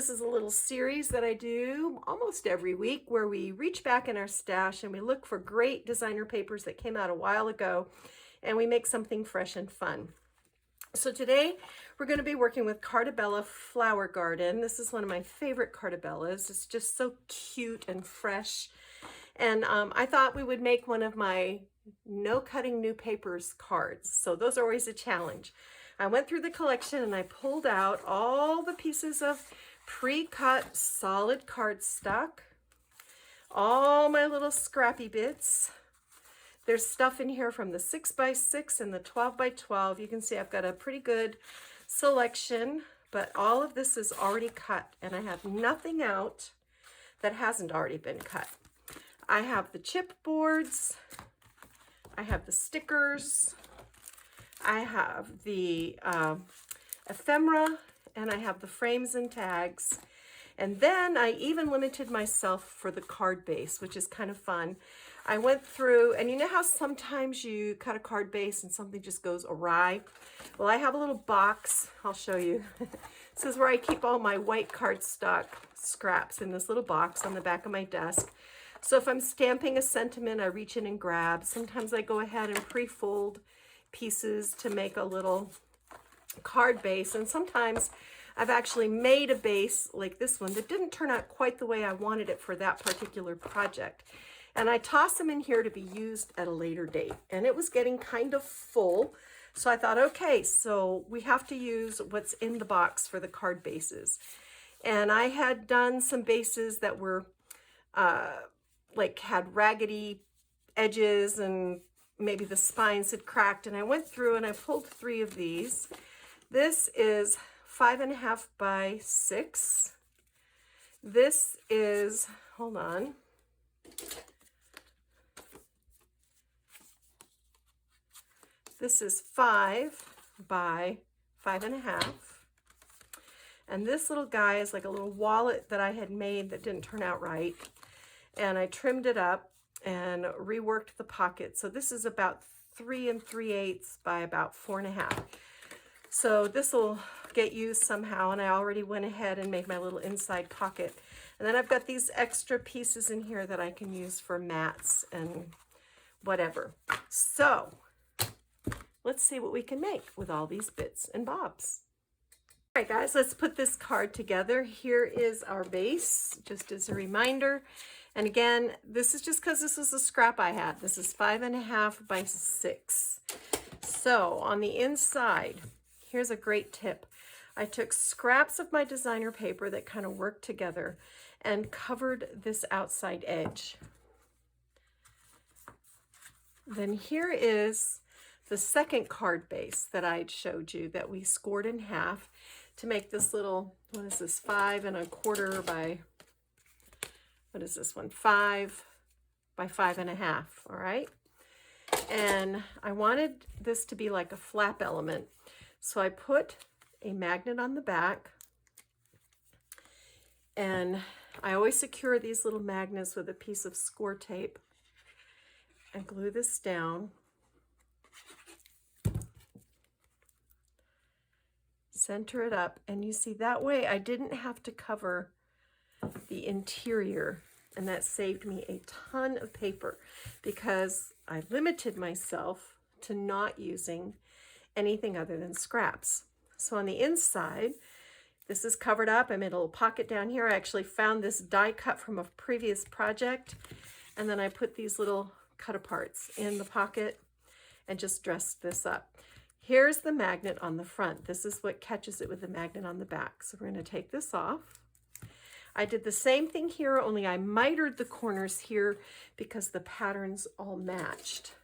This is a little series that I do almost every week where we reach back in our stash and we look for great designer papers that came out a while ago and we make something fresh and fun. So today we're going to be working with Carta Flower Garden. This is one of my favorite Cartabellas. It's just so cute and fresh. And I thought we would make one of my no cutting new papers cards. So those are always a challenge. I went through the collection and I pulled out all the pieces of pre-cut solid cardstock, all my little scrappy bits. There's stuff in here from the 6x6 and the 12x12. You can see I've got a pretty good selection, but all of this is already cut and I have nothing out that hasn't already been cut. I have the chipboards, I have the stickers, I have the ephemera, and I have the frames and tags. And then I even limited myself for the card base, which is kind of fun. I went through, and you know how sometimes you cut a card base and something just goes awry? Well, I have a little box. I'll show you. This is where I keep all my white cardstock scraps in this little box on the back of my desk. So if I'm stamping a sentiment, I reach in and grab. Sometimes I go ahead and pre-fold pieces to make a little card base. And sometimes I've actually made a base like this one that didn't turn out quite the way I wanted it for that particular project. And I toss them in here to be used at a later date. And it was getting kind of full. So I thought, okay, so we have to use what's in the box for the card bases. And I had done some bases that were like had raggedy edges and maybe the spines had cracked. And I went through and I pulled 3 of these. This is 5.5 by 6. This is, hold on. This is 5 by 5.5. And this little guy is like a little wallet that I had made that didn't turn out right. And I trimmed it up and reworked the pocket. So this is about 3 3/8 by about 4.5. So this will get used somehow, and I already went ahead and made my little inside pocket. And then I've got these extra pieces in here that I can use for mats and whatever. So let's see what we can make with all these bits and bobs. All right, guys, let's put this card together. Here is our base, just as a reminder. And again, this is just because this is a scrap I had. This is 5.5 by 6. So on the inside, here's a great tip. I took scraps of my designer paper that kind of worked together and covered this outside edge. Then here is the second card base that I showed you that we scored in half to make this little, what is this, 5 1/4 by, what is this one, 5 by 5.5, all right? And I wanted this to be like a flap element. So I put a magnet on the back, and I always secure these little magnets with a piece of score tape and glue this down. Center it up, and you see that way I didn't have to cover the interior, and that saved me a ton of paper because I limited myself to not using anything other than scraps. So on the inside, this is covered up. I made a little pocket down here. I actually found this die cut from a previous project, and then I put these little cut aparts in the pocket and just dressed this up. Here's the magnet on the front. This is what catches it with the magnet on the back. So we're going to take this off. I did the same thing here, only I mitered the corners here because the patterns all matched.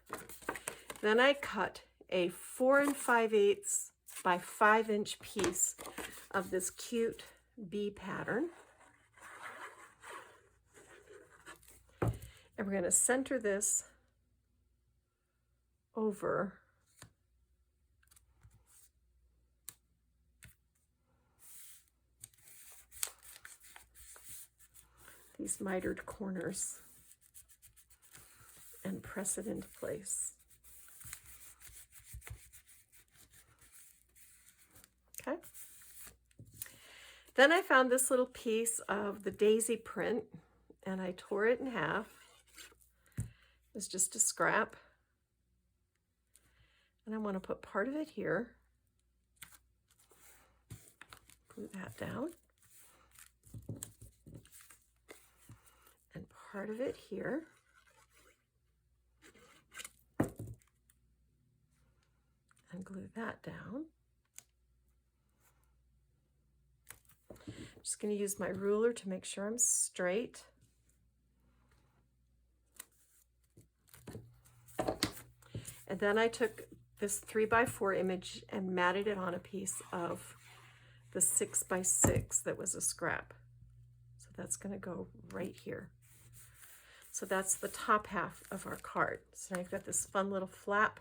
Then I cut a 4 5/8 by 5-inch piece of this cute bee pattern. And we're going to center this over these mitered corners and press it into place. Okay. Then I found this little piece of the daisy print and I tore it in half. It's just a scrap. And I want to put part of it here. Glue that down. And part of it here. And glue that down. I'm just going to use my ruler to make sure I'm straight. And then I took this 3x4 image and matted it on a piece of the 6x6 that was a scrap. So that's going to go right here. So that's the top half of our card. So now you've got this fun little flap.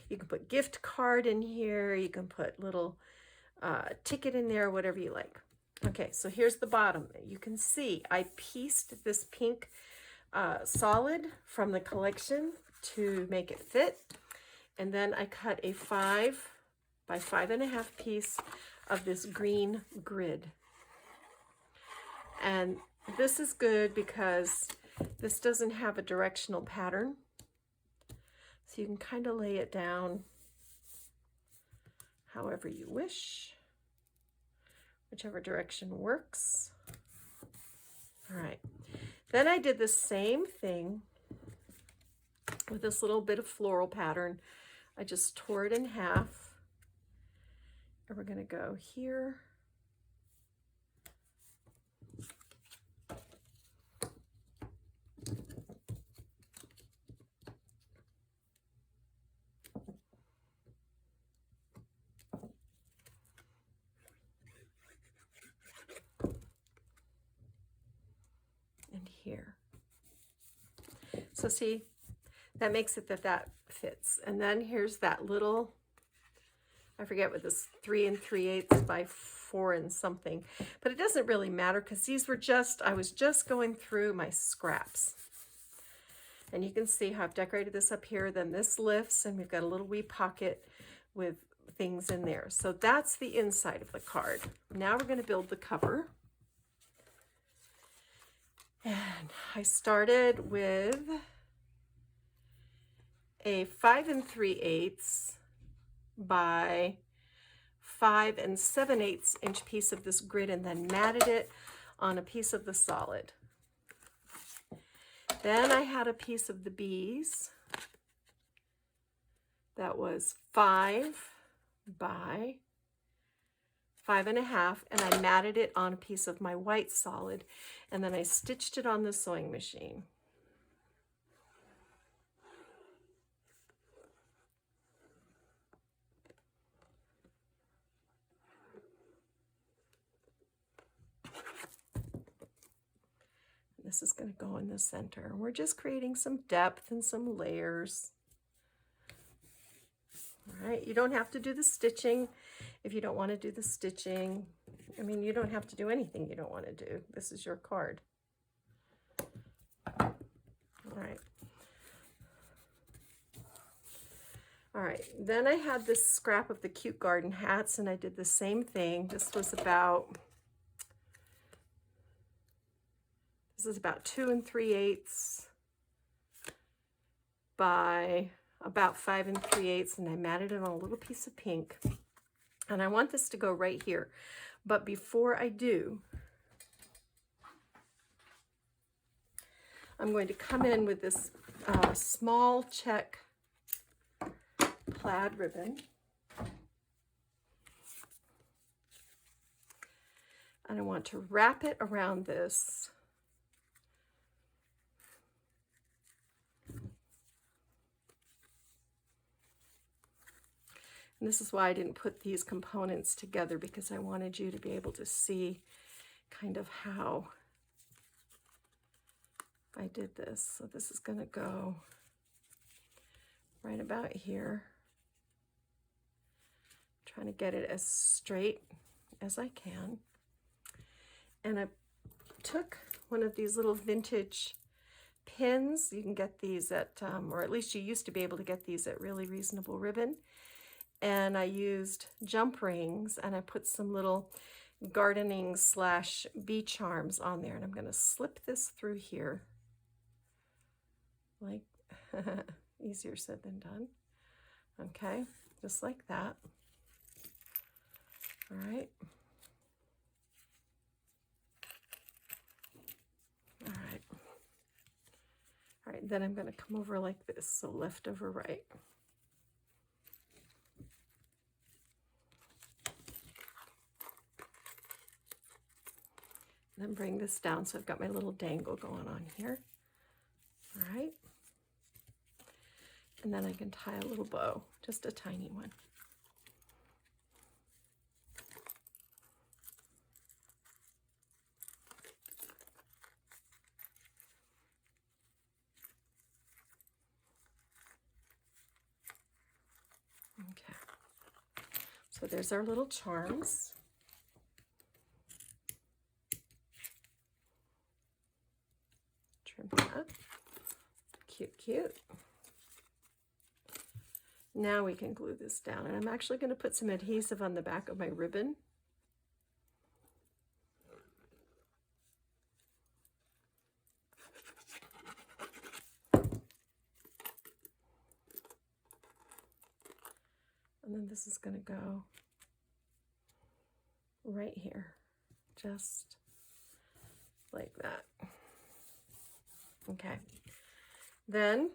You can put gift card in here. You can put little ticket in there, whatever you like. Okay, so here's the bottom. You can see I pieced this pink solid from the collection to make it fit. And then I cut a 5 by 5.5 piece of this green grid. And this is good because this doesn't have a directional pattern. So you can kind of lay it down however you wish, whichever direction works. All right. Then I did the same thing with this little bit of floral pattern. I just tore it in half. And we're going to go here. And here. So see, that makes it that fits. And then here's that little, I forget what this 3 3/8 by 4 and something, but it doesn't really matter because these were I was just going through my scraps. And you can see how I've decorated this up here. Then this lifts and we've got a little wee pocket with things in there. So that's the inside of the card. Now we're going to build the cover. And I started with a 5 3/8 by 5 7/8 inch piece of this grid and then matted it on a piece of the solid. Then I had a piece of the bees that was 5 by 5.5, and I matted it on a piece of my white solid, and then I stitched it on the sewing machine. This is going to go in the center. We're just creating some depth and some layers. All right, you don't have to do the stitching if you don't want to do the stitching. I mean, you don't have to do anything you don't want to do. This is your card. All right. All right, then I had this scrap of the cute garden hats and I did the same thing. This is about 2 3/8 by about 5 3/8, and I matted it on a little piece of pink. And I want this to go right here. But before I do, I'm going to come in with this small check plaid ribbon. And I want to wrap it around this. And this is why I didn't put these components together, because I wanted you to be able to see kind of how I did this. So this is going to go right about here. I'm trying to get it as straight as I can. And I took one of these little vintage pins. You can get these at, or at least you used to be able to get these at Really Reasonable Ribbon. And I used jump rings and I put some little gardening slash bee charms on there. And I'm going to slip this through here. Like, easier said than done. Okay, just like that. All right. All right. All right, then I'm going to come over like this, so left over right. And then bring this down so I've got my little dangle going on here. All right. And then I can tie a little bow, just a tiny one. Okay, so there's our little charms. Trim that. Cute, cute. Now we can glue this down, and I'm actually going to put some adhesive on the back of my ribbon. And then this is going to go right here, just like that. Okay. Then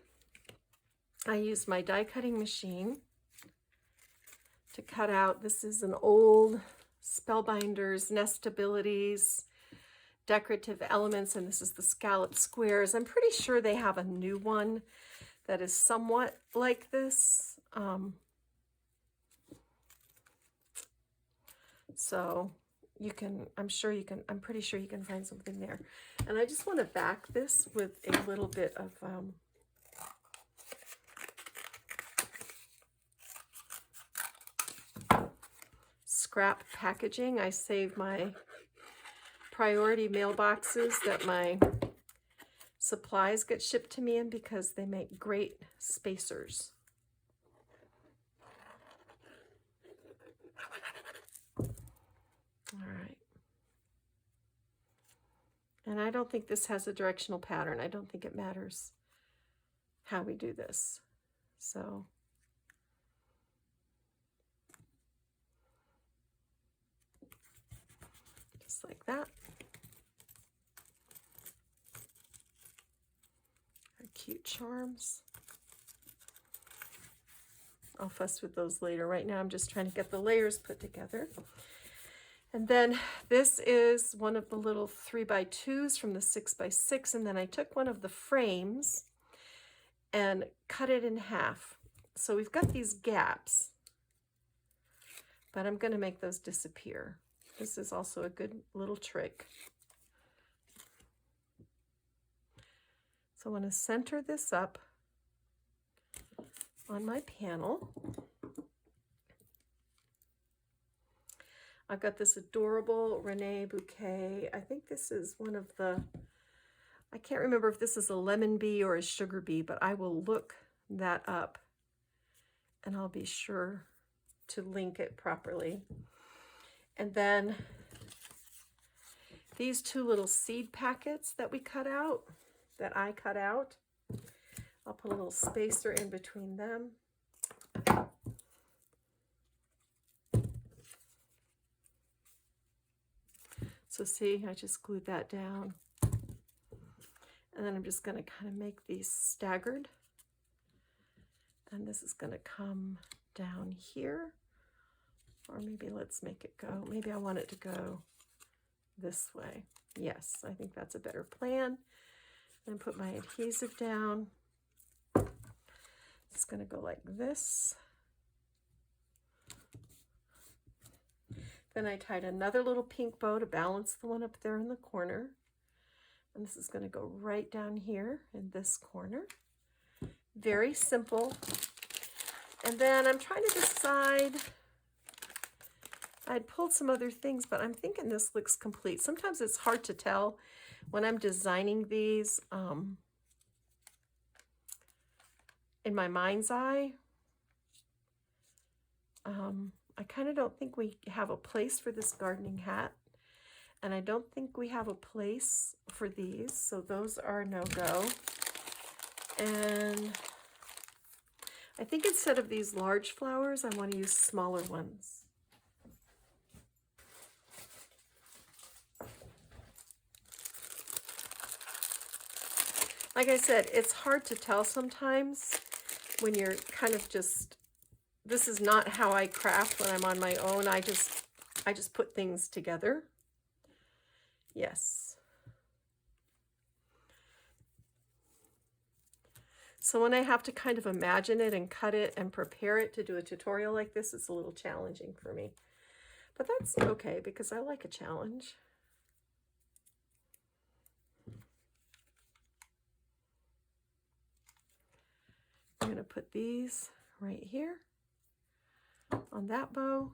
I use my die cutting machine to cut out, this is an old Spellbinders Nestabilities decorative elements, and this is the scallop squares. I'm pretty sure they have a new one that is somewhat like this. So you can, I'm pretty sure you can find something there. And I just want to back this with a little bit of scrap packaging. I save my priority mailboxes that my supplies get shipped to me in because they make great spacers. All right. And I don't think this has a directional pattern. I don't think it matters how we do this. So just like that. Our cute charms. I'll fuss with those later. Right now I'm just trying to get the layers put together. And then this is one of the little 3x2s from the 6x6, and then I took one of the frames and cut it in half. So we've got these gaps, but I'm going to make those disappear. This is also a good little trick. So I want to center this up on my panel. I've got this adorable Renee bouquet. I think this is one of the, I can't remember if this is a lemon bee or a sugar bee, but I will look that up and I'll be sure to link it properly. And then these two little seed packets that we cut out, that I cut out, I'll put a little spacer in between them. So see, I just glued that down. And then I'm just going to kind of make these staggered. And this is going to come down here. Or maybe let's make it go. Maybe I want it to go this way. Yes, I think that's a better plan. And put my adhesive down. It's going to go like this. Then I tied another little pink bow to balance the one up there in the corner. And this is going to go right down here in this corner. Very simple. And then I'm trying to decide, I'd pulled some other things, but I'm thinking this looks complete. Sometimes it's hard to tell when I'm designing these in my mind's eye. I kind of don't think we have a place for this gardening hat. And I don't think we have a place for these. So those are no-go. And I think instead of these large flowers, I want to use smaller ones. Like I said, it's hard to tell sometimes when you're kind of just, this is not how I craft when I'm on my own. I just put things together. Yes. So when I have to kind of imagine it and cut it and prepare it to do a tutorial like this, it's a little challenging for me. But that's okay because I like a challenge. I'm going to put these right here on that bow.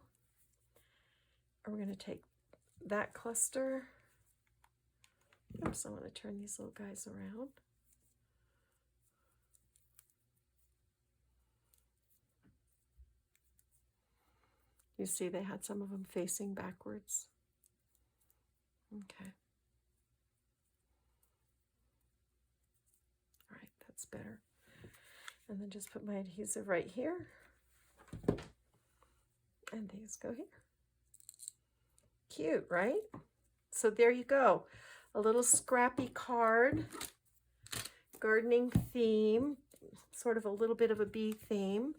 And we're going to take that cluster. Oops, I want to turn these little guys around. You see they had some of them facing backwards. Okay. All right, that's better. And then just put my adhesive right here. And these go here. Cute, right? So there you go. A little scrappy card, gardening theme, sort of a little bit of a bee theme.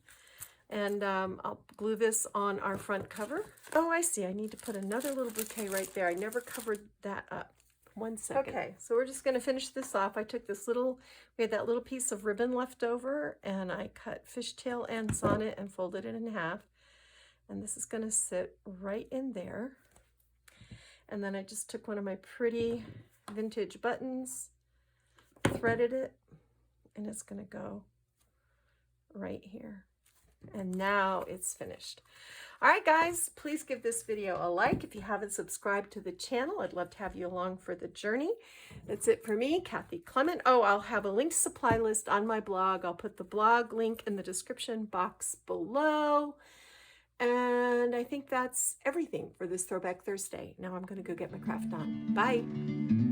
And I'll glue this on our front cover. Oh, I see. I need to put another little bouquet right there. I never covered that up. 1 second. Okay, so we're just going to finish this off. I took this little, we had that little piece of ribbon left over, and I cut fishtail ends on it and folded it in half. And this is going to sit right in there. And then I just took one of my pretty vintage buttons, threaded it, and it's going to go right here. And now it's finished. All right, guys, please give this video a like. If you haven't subscribed to the channel, I'd love to have you along for the journey. That's it for me, Kathy Clement. Oh, I'll have a linked supply list on my blog. I'll put the blog link in the description box below. And I think that's everything for this Throwback Thursday. Now I'm going to go get my craft on. Bye.